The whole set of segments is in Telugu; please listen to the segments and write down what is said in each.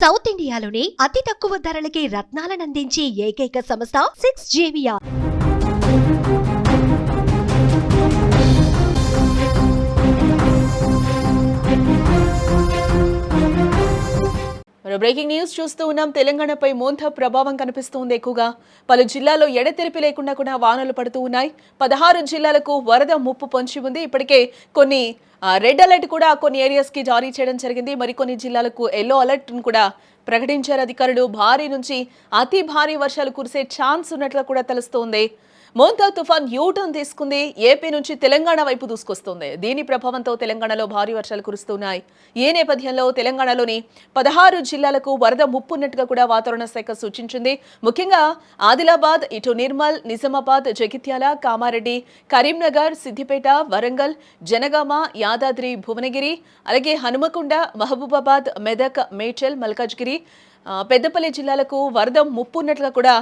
సౌత్ ఇండియాలోని అతి తక్కువ ధరలకి రత్నాలనందించే ఏకైక సంస్థ 6JVR. బ్రేకింగ్ న్యూస్ చూస్తూ ఉన్నాం. తెలంగాణపై మోంథా ప్రభావం కనిపిస్తుంది. ఎక్కువగా పలు జిల్లాల్లో ఎడతెరిపి లేకుండా కూడా వానలు పడుతూ ఉన్నాయి. 16 జిల్లాలకు వరద ముప్పు పొంచి ఉంది. ఇప్పటికే కొన్ని రెడ్ అలర్ట్ కూడా కొన్ని ఏరియాస్ కి జారీ చేయడం జరిగింది. మరికొన్ని జిల్లాలకు ఎల్లో అలర్ట్ కూడా ప్రకటించారు అధికారులు. భారీ నుంచి అతి భారీ వర్షాలు కురిసే ఛాన్స్ ఉన్నట్లు కూడా తెలుస్తోంది. మోంథా తుఫాన్ యూటర్న్ తీసుకుంది. ఏపీ నుంచి తెలంగాణ వైపు దూసుకొస్తుంది. దీని ప్రభావంతో తెలంగాణలో భారీ వర్షాలు కురుస్తున్నాయి. ఈ నేపథ్యంలో తెలంగాణలోని 16 జిల్లాలకు వరద ముప్పున్నట్టుగా కూడా వాతావరణ శాఖ సూచించింది. ముఖ్యంగా ఆదిలాబాద్, ఇటు నిర్మల్, నిజామాబాద్, జగిత్యాల, కామారెడ్డి, కరీంనగర్, సిద్దిపేట, వరంగల్, జనగామ, యాదాద్రి, భువనగిరి, అలాగే హనుమకొండ, మహబూబాబాద్, మెదక్, మేడ్చల్, మల్కాజ్గిరి, పెద్దపల్లి జిల్లాలకు వరద ముప్పు ఉన్నట్లుగా కూడా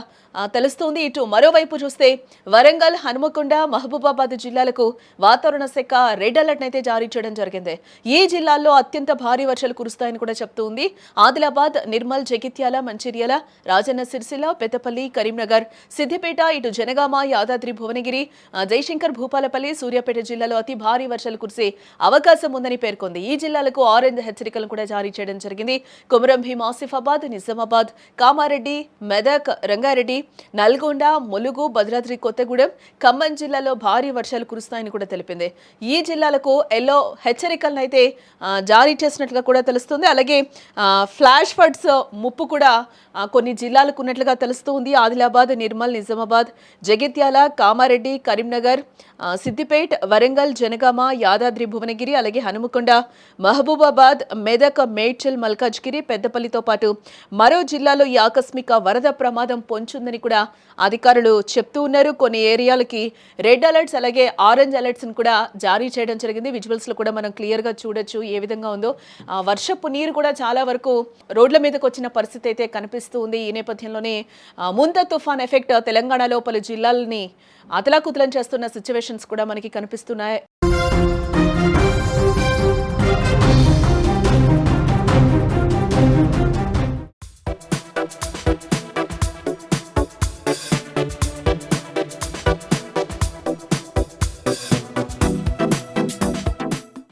తెలుస్తోంది. ఇటు మరోవైపు చూస్తే వరంగల్, హనుమకొండ, మహబూబాబాద్ జిల్లాలకు వాతావరణ శాఖ రెడ్ అలర్ట్ అయితే జారీ చేయడం జరిగింది. ఈ జిల్లాల్లో అత్యంత భారీ వర్షాలు కురుస్తాయని కూడా చెప్తోంది. ఆదిలాబాద్, నిర్మల్, జగిత్యాల, మంచిర్యాల, రాజన్న సిరిసిల్ల, పెద్దపల్లి, కరీంనగర్, సిద్దిపేట, ఇటు జనగామ, యాదాద్రి, భువనగిరి, జయశంకర్, భూపాలపల్లి, సూర్యాపేట జిల్లాలో అతి భారీ వర్షాలు కురిసే అవకాశం ఉందని పేర్కొంది. ఈ జిల్లాలకు ఆరెంజ్ హెచ్చరికలను కూడా జారీ చేయడం జరిగింది. కొమరం భీం, ఆసిఫాబాద్, నిజామాబాద్, కామారెడ్డి, మెదక్, రంగారెడ్డి, నల్గొండ, ములుగు, భద్రాద్రి కొత్తగూడెం, ఖమ్మం జిల్లాలో భారీ వర్షాలు కురుస్తాయని కూడా తెలిపింది. ఈ జిల్లాలకు ఎల్లో హెచ్చరికలను అయితే జారీ చేసినట్లుగా కూడా తెలుస్తుంది. అలాగే ఫ్లాష్ ఫ్లడ్స్ ముప్పు కూడా కొన్ని జిల్లాలకు ఉన్నట్లుగా తెలుస్తుంది. ఆదిలాబాద్, నిర్మల్, నిజామాబాద్, జగిత్యాల, కామారెడ్డి, కరీంనగర్, సిద్దిపేట్, వరంగల్, జనగామ, యాదాద్రి, భువనగిరి, అలాగే హనుమకొండ, మహబూబాబాద్, మెదక్, మేడ్చల్, మల్కాజ్గిరి, పెద్దపల్లితో పాటు మరో జిల్లాలో ఈ ఆకస్మిక వరద ప్రమాదం పొంచుందని కూడా అధికారులు చెప్తూ ఉన్నారు. కొన్ని ఏరియాలకి రెడ్ అలర్ట్స్ అలాగే ఆరెంజ్ అలర్ట్స్ కూడా జారీ చేయడం జరిగింది. విజువల్స్ లో కూడా మనం క్లియర్ గా చూడొచ్చు ఏ విధంగా ఉందో. వర్షపు నీరు కూడా చాలా వరకు రోడ్ల మీదకి వచ్చిన పరిస్థితి అయితే కనిపిస్తూ ఉంది. ఈ నేపథ్యంలోనే మోంథా తుఫాన్ ఎఫెక్ట్ తెలంగాణలో పలు జిల్లాలని అతలాకుతలం చేస్తున్న సిచ్యువేషన్స్ కూడా మనకి కనిపిస్తున్నాయి.